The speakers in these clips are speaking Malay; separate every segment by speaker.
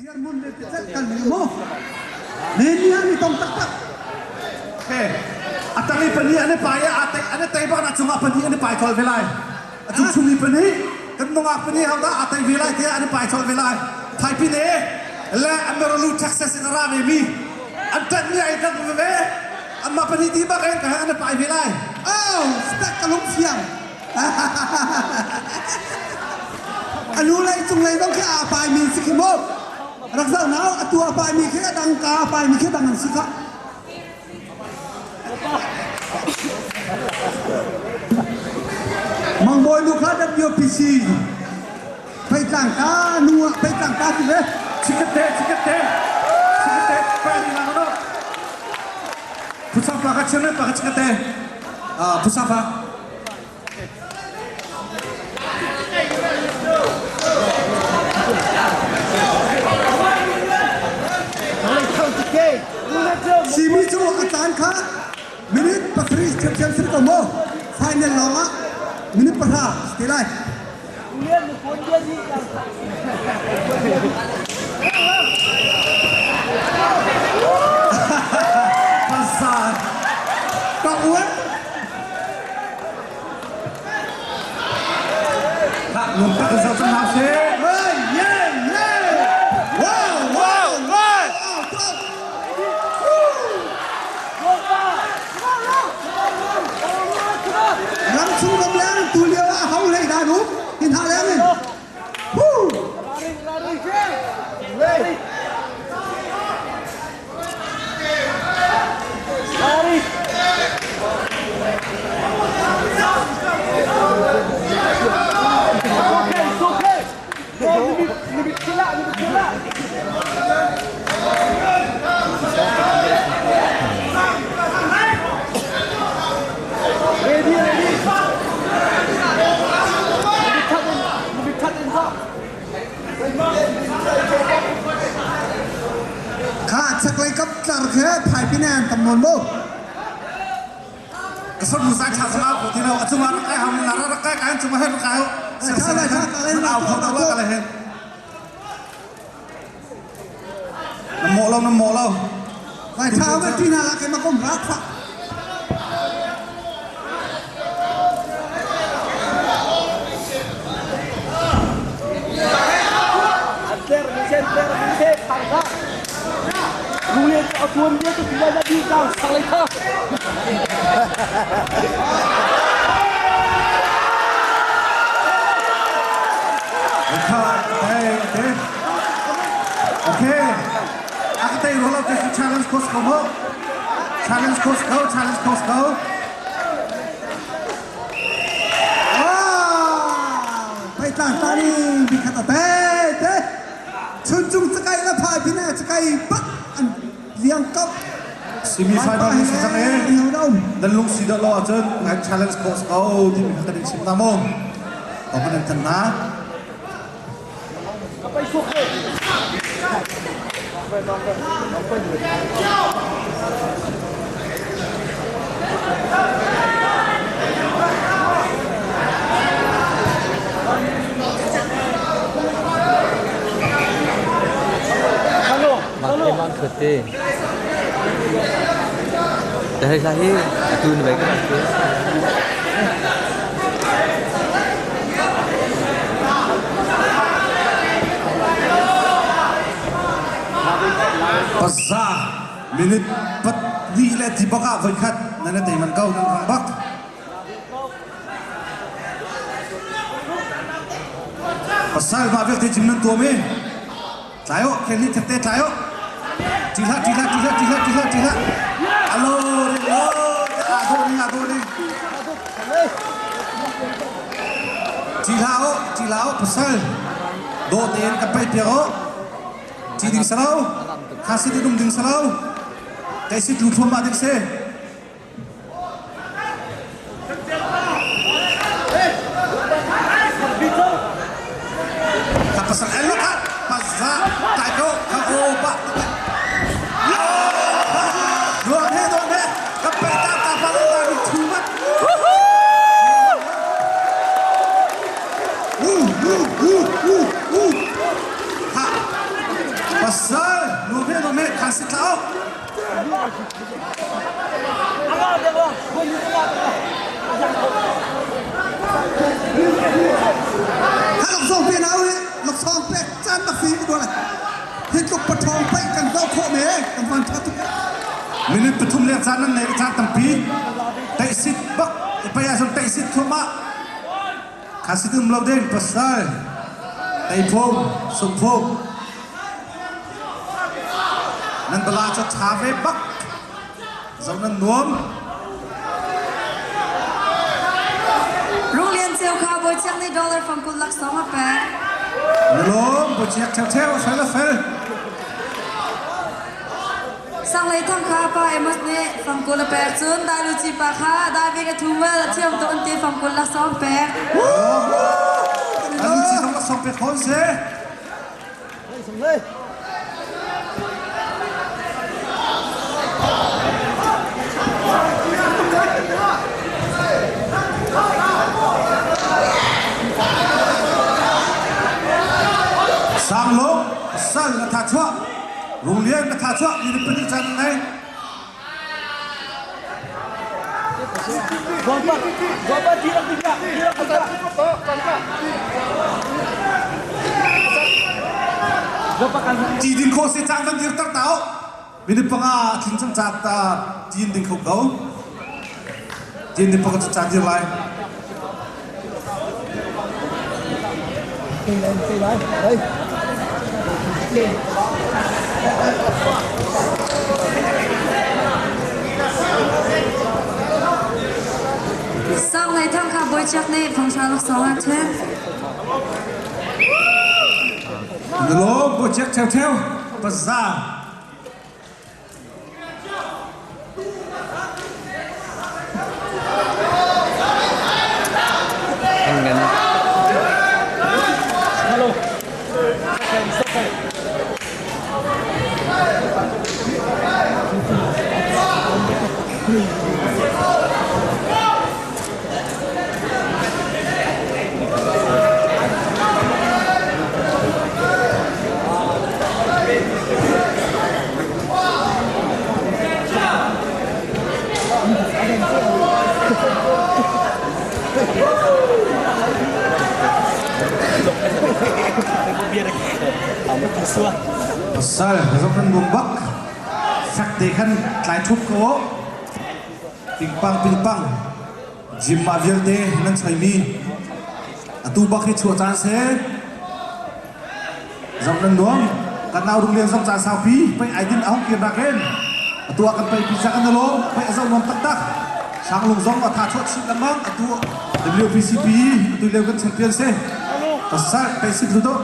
Speaker 1: Jerman dia kan mo. Nenya ni tong tak.
Speaker 2: Oke. Atang ni pani ane paya ane teba na cunga pani ane pai chol velai. Acung cungi pani kan nonga pani hau da atang velai dia ane pai chol velai. Thai pi ne la ameralu Texas in ara me. Antan ni ai kan ve. Amma pani di ba kan ka ane pai velai.
Speaker 1: Oh, stak kalung siang. Anu lai chung lai dong ke apa mi sikimo. Raksa nau atu apa mi ke dang ka apa mi ke dang sika. Mang boy lu kha WPC. Pai tang ka nu pai tang ka tu le.
Speaker 2: Cikete pai ni na no. Pusat pakat chene pakat cikete. Pusat pa.
Speaker 1: Simi tu atan kha minit patris champion sir ko mo final longa minit patha stilai
Speaker 2: Pasar
Speaker 1: ka uat
Speaker 2: tak lompat ke satu nasi.
Speaker 1: hey yeah wow langsung kebelang tu dia hau lai dah tu in ha lang niขาดสักเลยกับจารแค่ภายพี่แนนตำนวนโบ
Speaker 2: Kesal musa chasma putih na cuma rakai ham nara rakai kan cuma hen rakai. Sen au kau tahu kalau hen. Namo lo.
Speaker 1: ไปเช้าไม่ที่น่ารักมาก้มรักฝัก
Speaker 3: Rulian atuan dia tu tidak jadi kau salihah.
Speaker 2: Okay. Aku tahu roll out this challenge course kamu. Challenge course go.
Speaker 1: ไปต่างตานีมีขนาดเต้ชุนจุงสกายและภายพี่แนนสกายปักเลี้ยงกับ
Speaker 2: Semifinal ni sejak dan lung sida lo aja ngai challenge course go di kita di sim tamu. Kamu dan kena.
Speaker 3: Apa itu?
Speaker 4: Memang betul. Dari lahir itu baik betul.
Speaker 2: Pasal minit pat wile di baka verkat nana teman kau dan bak. Pasal mabel di jimnan tua me. Tayo kali tete tayo. Tila. Halo, aduh ni. Tilao pasal. Do ten kapai piao. Tiding salau. Kasih di ding salau. Kasih telefon madik se. Pasal elok ah. Pasal tayo kau pak. Don't hit. Kapita kapal lagi cuma. pasal nome kasih tahu
Speaker 3: Agak dia bang. Gol ni tengah.
Speaker 1: ถ้าลูกซองเปลี่ยนเอาเลยลูกซองเปลี่ยนจานตักสีก็ด้วยเห็นลูกปะทองไปกันเจ้าโคเมย์กำลังทัดทุก
Speaker 2: minit petum lihat sana naik cat tempi tak sit bak upaya som tak sit cuma kasih tu meloden pasal tai pom som pom nan belajar cawe bak zaman nuam
Speaker 5: โรงเรียนเจียวคาโบจังในดอลลาร์ฟังกุลลักษณ์มาแปด
Speaker 2: belum bocek cewek saya fel
Speaker 5: สั่งเลยทั้งคาป้าเอ็มสเน่ฟังกุลละแปดศูนย์ได้ลูจิปาคาได้เวกทูเวลเที่ยมตัวอันตีฟังกุลลักษณ์แปด
Speaker 2: anu si sama sampai konse
Speaker 3: Sembelih.
Speaker 2: sang lo sang na tha chua rung lian na tha chua ni pe ni chan nei
Speaker 3: Gol tidak. Gol pakai.
Speaker 2: ji din ko se chang van dir tak tao min panga thin chang chat ta jin din ko go jin din panga chat dir lai
Speaker 3: Đây.
Speaker 5: สั่งเลยทั้งคาโบจังในฟังชาลักษณ์เทม
Speaker 2: lo bocek theo bazar
Speaker 4: Anh ngắn
Speaker 3: Hello.
Speaker 2: pasal besok kan bumbak sak de kan tlai thup ko pingpang jim ma vial de nan chai mi atu ba khi chua chan se zam nan nuam kan nau rung lian zam cha sao pi pai ai din ahong kian rak len atu akan pai pizza kan lo pai azam nom tak tak sang lung zong atha chot sit lamang atu WPCP atu le kan champion se pasal pai sit lu do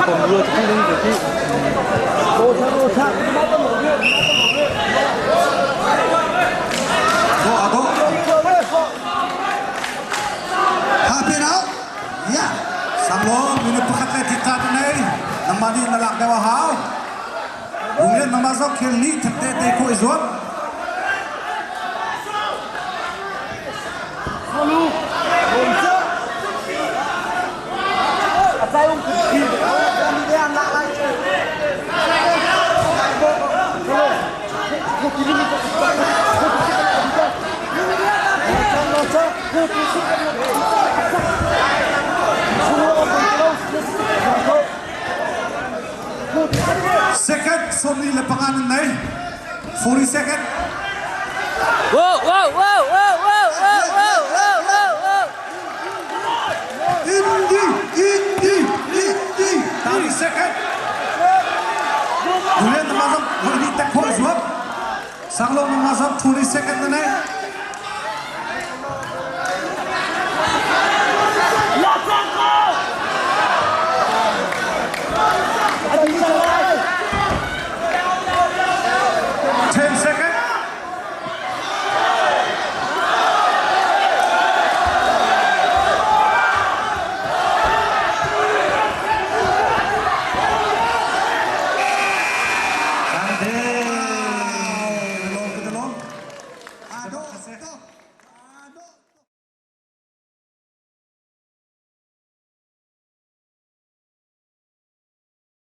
Speaker 4: Còn vừa thì không đứng được chứ
Speaker 3: Đồ cha.
Speaker 2: go ado
Speaker 1: พาเปลี่ยนเอาอย่า
Speaker 2: sang lo minit pakat le tikka nei namani nalak dewa hao runglen namazok khel ni thakte te ko izot
Speaker 3: Hello. Gol cha. Asai ki. Kami dia anak lagi.
Speaker 2: second somni le panganan nei 40 second
Speaker 4: Wow wow wow wow